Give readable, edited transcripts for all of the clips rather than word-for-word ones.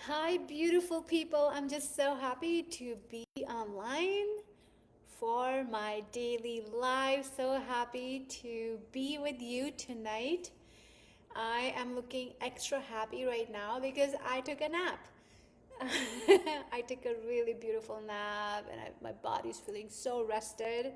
Hi, beautiful people. I'm just so happy to be online for my daily life. So happy to be with you tonight. I am looking extra happy right now because I took a nap. I took a really beautiful nap and my body's feeling so rested.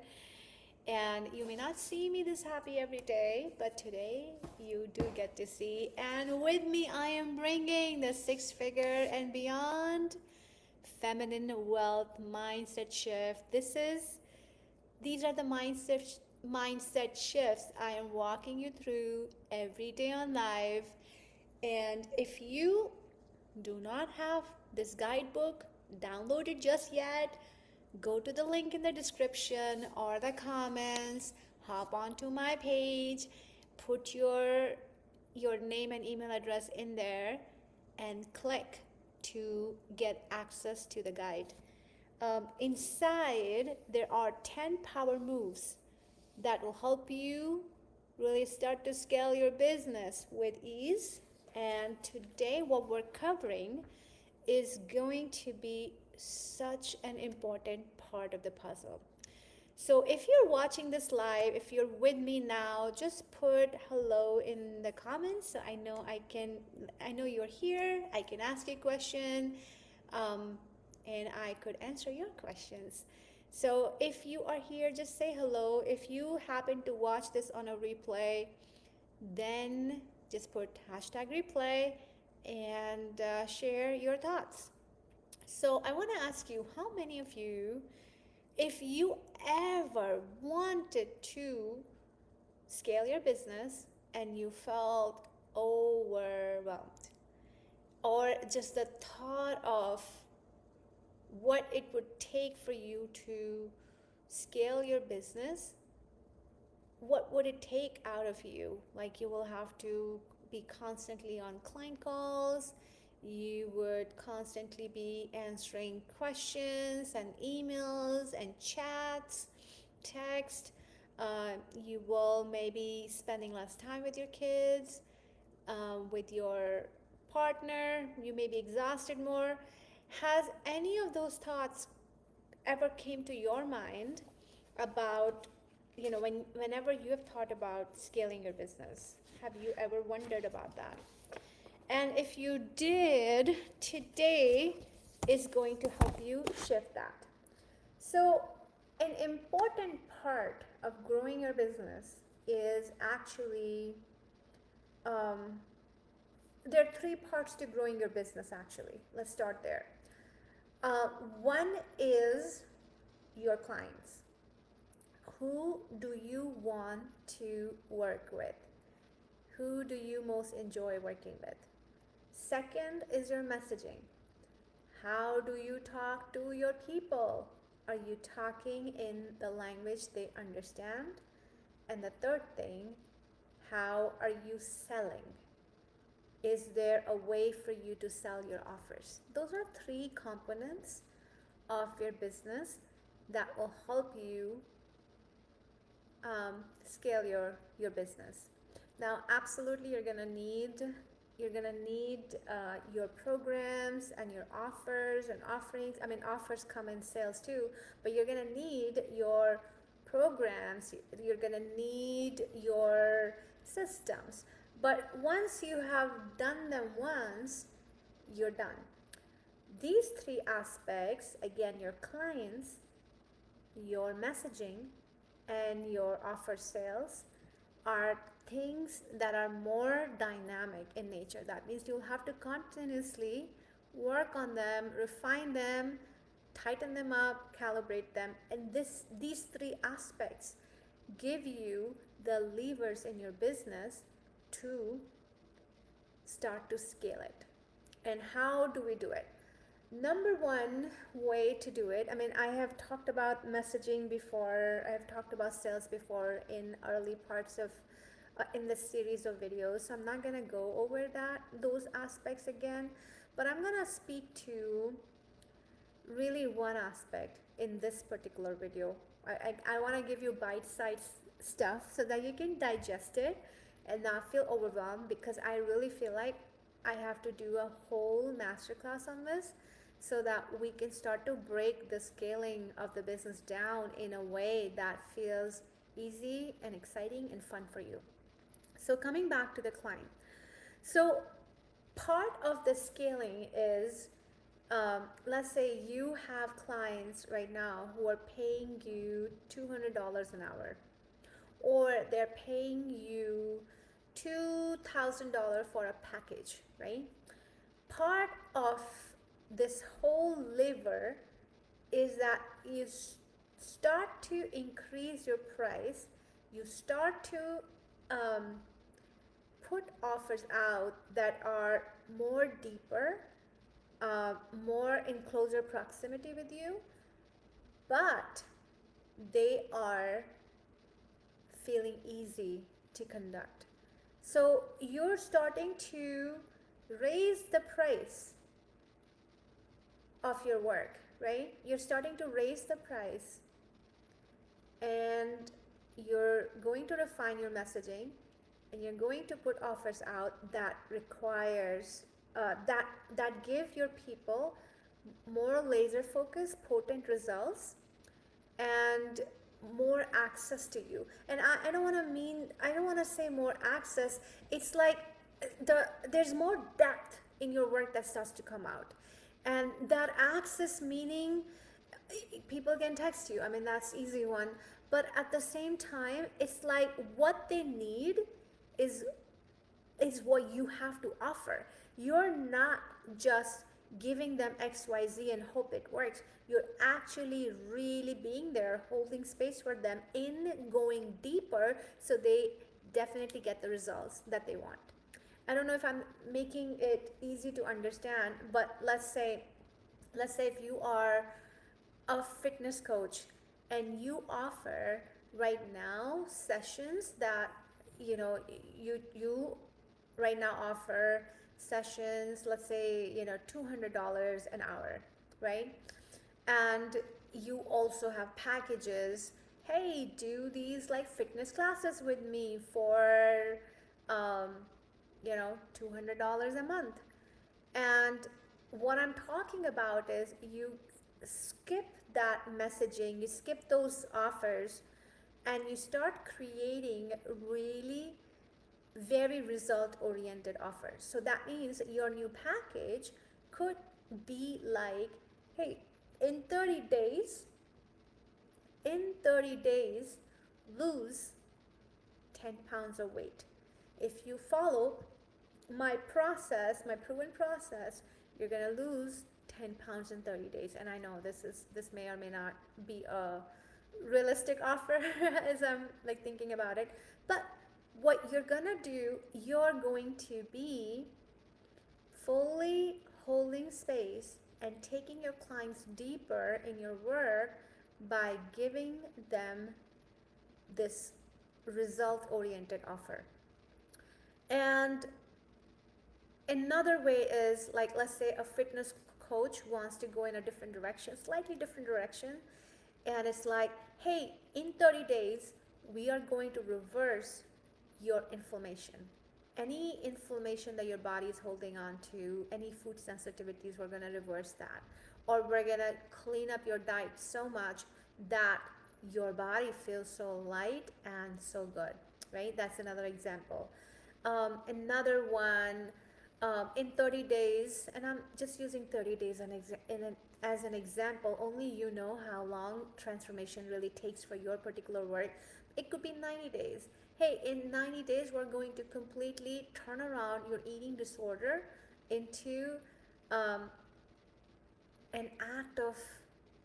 And you may not see me this happy every day, but today you do get to see. And with me, I am bringing the six figure and beyond feminine wealth mindset shift. These are the mindset shifts I am walking you through every day on live. And if you do not have this guidebook downloaded just yet, go to the link in the description or the comments, hop onto my page, put your name and email address in there and click to get access to the guide. Inside, there are 10 power moves that will help you really start to scale your business with ease. And today, what we're covering is going to be such an important part of the puzzle. So, if you're watching this live, if you're with me now, just put hello in the comments so I know you're here. I can ask you a question. Um, and I could answer your questions. So if you are here, just say hello. If you happen to watch this on a replay, then just put hashtag replay and share your thoughts. So I want to ask you, how many of you, if you ever wanted to scale your business and you felt overwhelmed, or just the thought of what it would take for you to scale your business, what would it take out of you? Like, you will have to be constantly on client calls, you would constantly be answering questions and emails and chats, text. You will maybe spending less time with your kids, with your partner. You may be exhausted more. Has any of those thoughts ever came to your mind about, whenever you have thought about scaling your business? Have you ever wondered about that? And if you did, today is going to help you shift that. So, an important part of growing your business is actually, um, there are three parts to growing your business actually. Let's start there. Uh, One is your clients. Who do you want to work with? Who do you most enjoy working with? Second is your messaging. How do you talk to your people? Are you talking in the language they understand? And the third thing, how are you selling? Is there a way for you to sell your offers? Those are three components of your business that will help you scale your business. Now, absolutely, you're gonna need your programs and your offers and offerings. I mean, offers come in sales too, but you're gonna need your programs. You're gonna need your systems. But once you have done them once, you're done. These three aspects, again, your clients, your messaging, and your offer sales, are things that are more dynamic in nature. That means you'll have to continuously work on them, refine them, tighten them up, calibrate them. And these three aspects give you the levers in your business to start to scale it. And how do we do it? Number one way to do it, I mean, I have talked about messaging before, I have talked about sales before in early parts of in this series of videos, so I'm not gonna go over those aspects again, but I'm gonna speak to really one aspect in this particular video. I want to give you bite-sized stuff so that you can digest it and not feel overwhelmed, because I really feel like I have to do a whole masterclass on this so that we can start to break the scaling of the business down in a way that feels easy and exciting and fun for you. So, coming back to the client. So, part of the scaling is let's say you have clients right now who are paying you $200 an hour, or they're paying you $2,000 for a package, right? Part of this whole lever is that you start to increase your price, you start to um, put offers out that are more deeper, uh, more in closer proximity with you, but they are feeling easy to conduct. So you're starting to raise the price of your work, right? You're starting to raise the price, and you're going to refine your messaging, and you're going to put offers out that requires that give your people more laser focused potent results and more access to you. And I don't want to mean, I don't want to say more access. It's like there's more depth in your work that starts to come out, and that access meaning people can text you. I mean, that's easy one. But at the same time, it's like what they need is is what you have to offer. You're not just giving them XYZ and hope it works. You're actually really being there, holding space for them in going deeper so they definitely get the results that they want. I don't know if I'm making it easy to understand, but let's say if you are a fitness coach and you offer right now sessions that you right now offer sessions, let's say $200 an hour, right? And you also have packages. Hey, do these like fitness classes with me for um, $200 a month. And what I'm talking about is you skip that messaging, you skip those offers, and you start creating really very result oriented offers. So that means your new package could be like, hey, in 30 days, in 30 days, lose 10 pounds of weight. If you follow my process, my proven process, you're gonna lose 10 pounds in 30 days. And I know this may or may not be a realistic offer as I'm like thinking about it. But what you're gonna do, you're going to be fully holding space and taking your clients deeper in your work by giving them this result oriented offer. And another way is like, let's say a fitness coach wants to go in a different direction, slightly different direction, and it's like, hey, in 30 days, we are going to reverse your inflammation. Any inflammation that your body is holding on to, any food sensitivities, we're going to reverse that. Or we're going to clean up your diet so much that your body feels so light and so good, right? That's another example. Another one, in 30 days, and I'm just using 30 days as an example, only you know how long transformation really takes for your particular work. It could be 90 days. Hey, in 90 days, we're going to completely turn around your eating disorder into um, an act of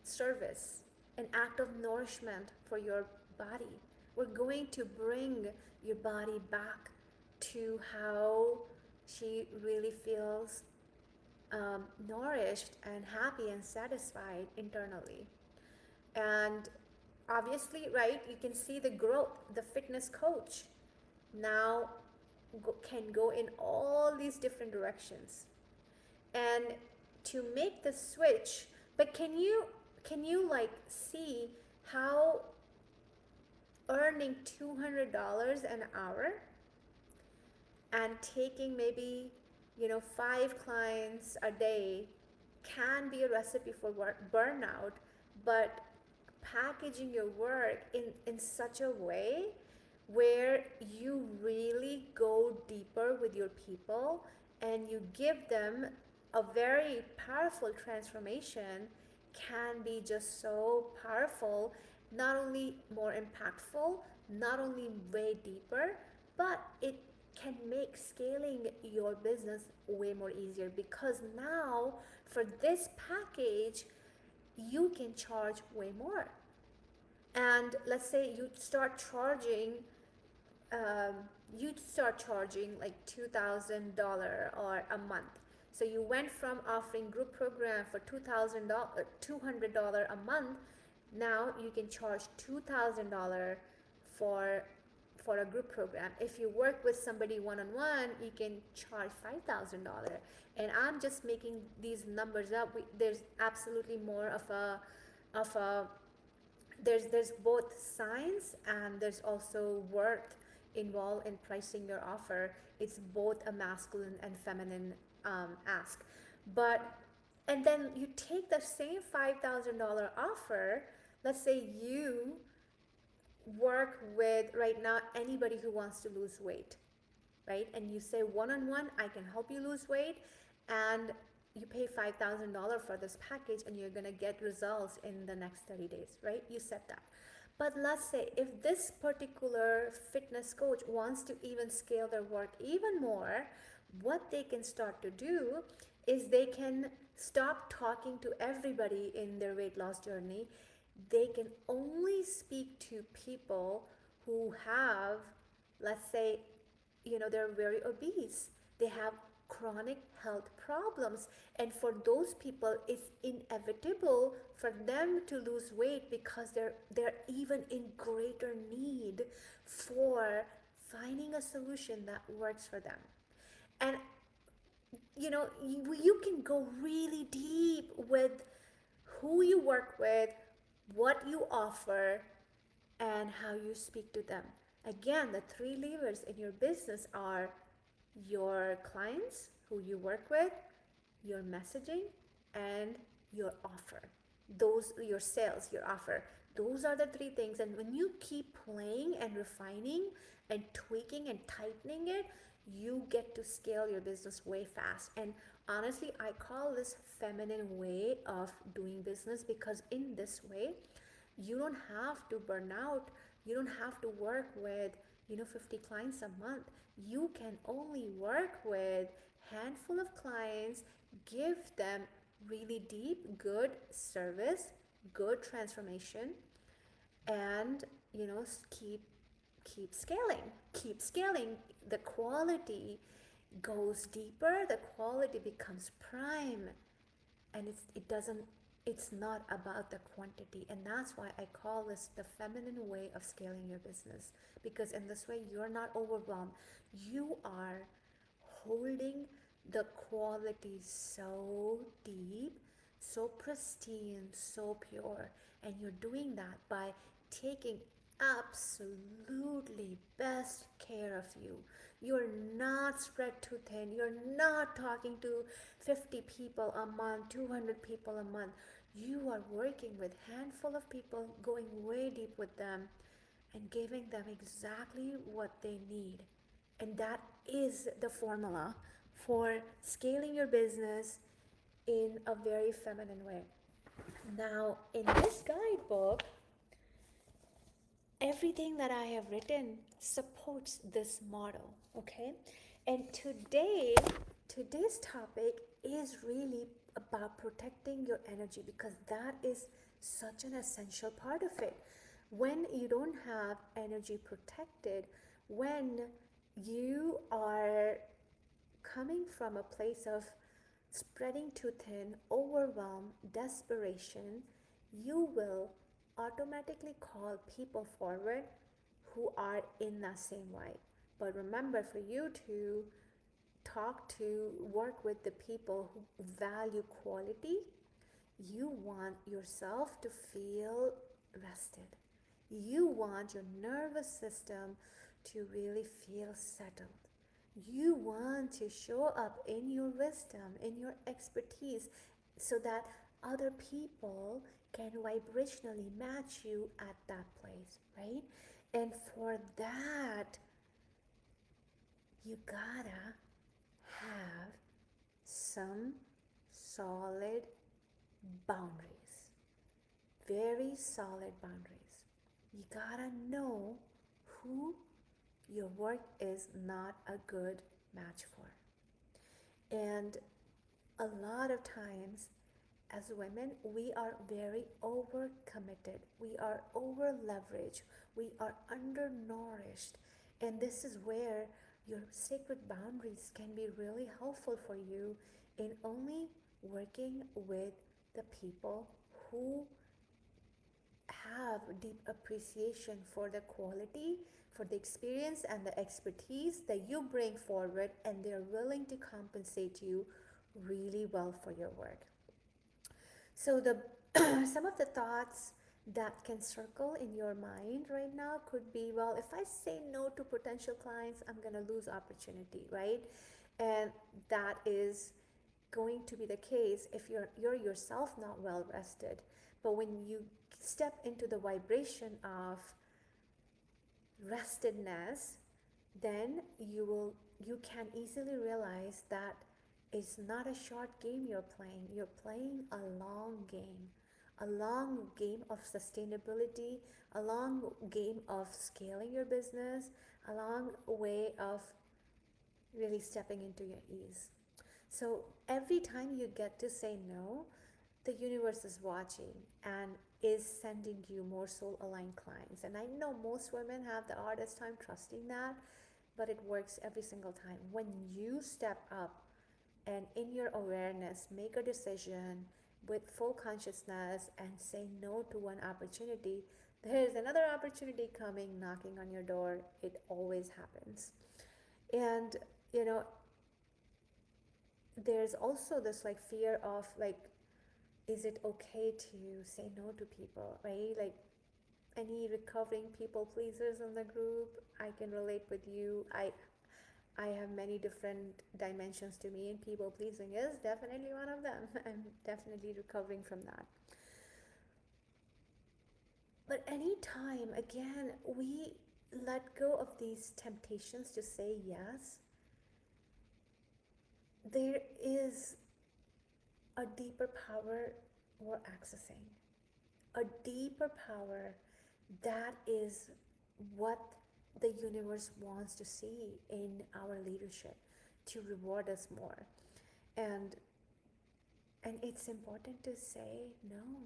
service, an act of nourishment for your body. We're going to bring your body back to how she really feels nourished and happy and satisfied internally. And obviously, right, you can see the growth. The fitness coach now can go in all these different directions. And to make the switch, but can you like see how earning $200 an hour and taking maybe 5 clients a day can be a recipe for burnout, but packaging your work in such a way where you really go deeper with your people and you give them a very powerful transformation can be just so powerful, not only more impactful, not only way deeper, but it can make scaling your business way more easier because now for this package you can charge way more. And let's say um, you start charging like $2,000 or a month. So you went from offering group program for $200 a month. Now you can charge $2,000 for for a group program. If you work with somebody one on one, you can charge $5,000. And I'm just making these numbers up. There's absolutely more of a there's both science and there's also worth involved in pricing your offer. It's both a masculine and feminine ask. But and then you take the same $5,000 offer. Let's say you work with right now anybody who wants to lose weight, right? And you say one on one, I can help you lose weight, and you pay $5,000 for this package and you're gonna get results in the next 30 days, right? You said that. But let's say if this particular fitness coach wants to even scale their work even more, what they can start to do is they can stop talking to everybody in their weight loss journey. They can only speak to people who have, let's say, they're very obese, they have chronic health problems, and for those people it's inevitable for them to lose weight because they're even in greater need for finding a solution that works for them. And you can go really deep with who you work with, what you offer, and how you speak to them. Again, the three levers in your business are your clients, who you work with, your messaging, and your offer. Those, your sales, your offer. Those are the three things. And when you keep playing and refining and tweaking and tightening it, you get to scale your business way fast. And honestly, I call this feminine way of doing business because in this way, you don't have to burn out. You don't have to work with 50 clients a month. You can only work with handful of clients, give them really deep good service, good transformation, and keep keep scaling. The quality goes deeper, the quality becomes prime, and it's not about the quantity. And that's why I call this the feminine way of scaling your business, because in this way you're not overwhelmed. You are holding the quality so deep, so pristine, so pure, and you're doing that by taking absolutely best care of you. You're not spread too thin. You're not talking to 50 people a month, 200 people a month. You are working with handful of people, going way deep with them and giving them exactly what they need. And that is the formula for scaling your business in a very feminine way. Now, in this guidebook, everything that I have written supports this model, okay? And today's topic is really about protecting your energy because that is such an essential part of it. When you don't have energy protected, when you are coming from a place of spreading too thin, overwhelm, desperation, you will automatically call people forward who are in that same way. But remember, for you to work with the people who value quality, you want yourself to feel rested. You want your nervous system to really feel settled. You want to show up in your wisdom, in your expertise, so that other people can vibrationally match you at that place, right? And for that, you gotta have some solid boundaries, very solid boundaries. You gotta know who your work is not a good match for. And a lot of times, as women, we are very overcommitted, we are over leveraged, we are undernourished. And this is where your sacred boundaries can be really helpful for you in only working with the people who have deep appreciation for the quality, for the experience and the expertise that you bring forward, and they're willing to compensate you really well for your work. So the some of the thoughts that can circle in your mind right now could be, well, if I say no to potential clients, I'm going to lose opportunity, right? And that is going to be the case if you're yourself not well rested. But when you step into the vibration of restedness, then you can easily realize that it's not a short game you're playing. You're playing a long game of sustainability, a long game of scaling your business, a long way of really stepping into your ease. So every time you get to say no, the universe is watching and is sending you more soul aligned clients. And I know most women have the hardest time trusting that, but it works every single time. When you step up and in your awareness make a decision with full consciousness and say no to one opportunity, there's another opportunity coming knocking on your door. It always happens. And you know, there's also this like fear of like, is it okay to say no to people, right? Like any recovering people pleasers in the group, I can relate with you. I have many different dimensions to me, and people pleasing is definitely one of them. I'm definitely recovering from that. But anytime, again, we let go of these temptations to say yes, there is a deeper power we're accessing. A deeper power that is what the universe wants to see in our leadership to reward us more. And and it's important to say no.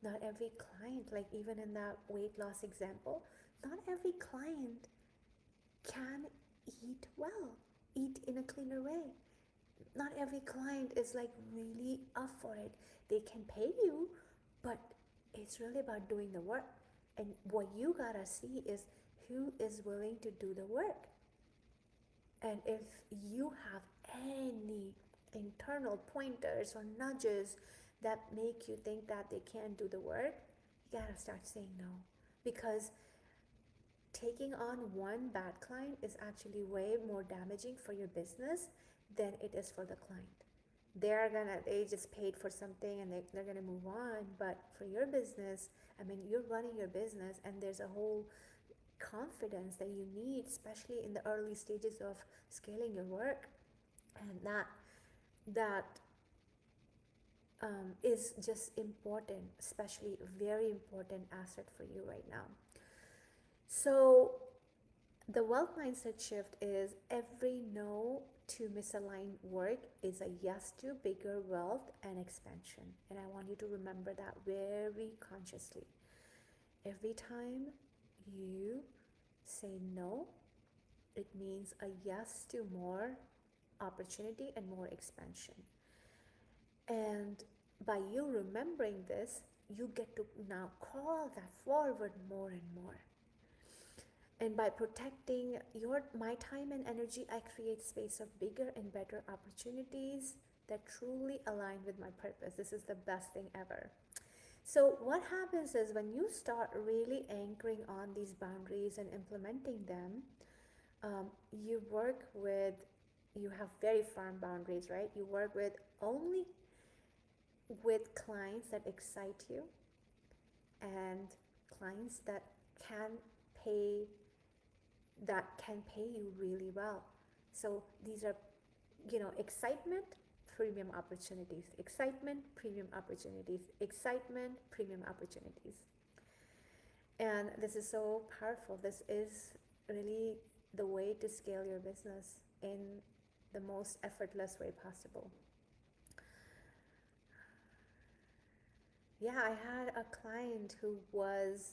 Not every client, like even in that weight loss example, not every client can eat well, eat in a cleaner way. Not every client is like really up for it. They can pay you, but it's really about doing the work. And what you gotta see is who is willing to do the work. And if you have any internal pointers or nudges that make you think that they can't do the work, you gotta start saying no. Because taking on one bad client is actually way more damaging for your business than it is for the client. They just paid for something and they're gonna move on. But for your business, I mean, you're running your business and there's a whole confidence that you need, especially in the early stages of scaling your work. And that is just important, especially very important asset for you right now. So the wealth mindset shift is every no to misaligned work is a yes to bigger wealth and expansion. And I want you to remember that very consciously. Every time you say no, it means a yes to more opportunity and more expansion. And by you remembering this, you get to now call that forward more and more. And by protecting your my time and energy, I create space of bigger and better opportunities that truly align with my purpose. This is the best thing ever. So what happens is when you start really anchoring on these boundaries and implementing them, you work with you have very firm boundaries, right? You work with only with clients that excite you and clients can pay that can pay you really well. So these are, excitement, premium opportunities, excitement, premium opportunities, excitement, premium opportunities. And this is so powerful. This is really the way to scale your business in the most effortless way possible. Yeah, I had a client who was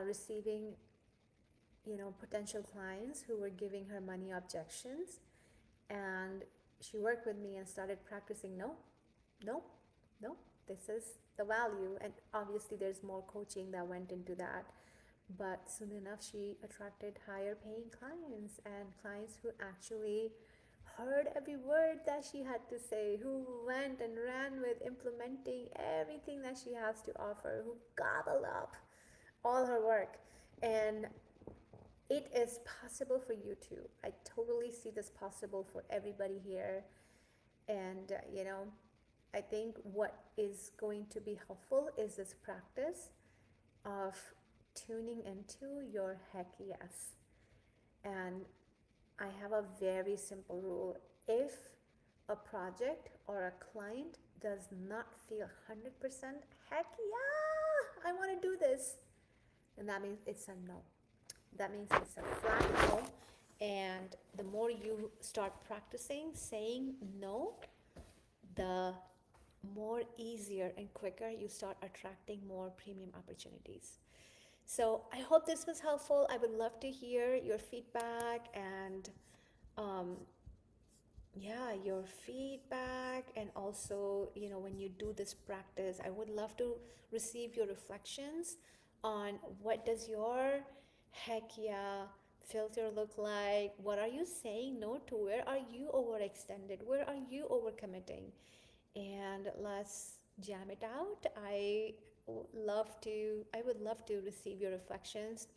receiving, potential clients who were giving her money objections, and she worked with me and started practicing no, no, no, this is the value. And obviously there's more coaching that went into that, but soon enough she attracted higher paying clients and clients who actually heard every word that she had to say, who went and ran with implementing everything that she has to offer, who gobbled up all her work. And it is possible for you too. I totally see this possible for everybody here. And, I think what is going to be helpful is this practice of tuning into your heck yes. And I have a very simple rule. If a project or a client does not feel 100% heck yeah, I want to do this, then that means it's a no. That means it's a flat no. And the more you start practicing saying no, the more easier and quicker you start attracting more premium opportunities. So I hope this was helpful. I would love to hear your feedback and um, yeah, your feedback. And also, when you do this practice, I would love to receive your reflections on what does your heck yeah filter look like. What are you saying no to? Where are you overextended? Where are you overcommitting? And let's jam it out. I would love to receive your reflections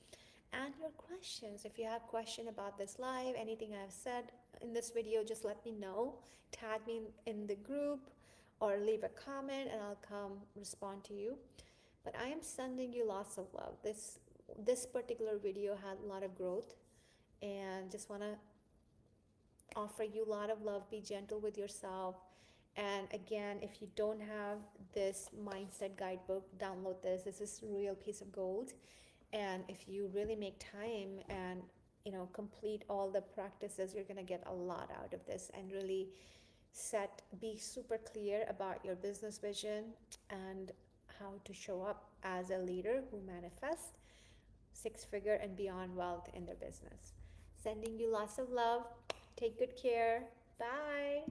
and your questions. If you have question about this live, anything I've said in this video, just let me know. Tag me in the group or leave a comment and I'll come respond to you. But I am sending you lots of love. This particular video had a lot of growth, and just want to offer you a lot of love. Be gentle with yourself. And again, if you don't have this mindset guidebook, download this. This is a real piece of gold. And if you really make time and complete all the practices, you're going to get a lot out of this and really be super clear about your business vision and how to show up as a leader who manifests six-figure and beyond wealth in their business. Sending you lots of love. Take good care. Bye.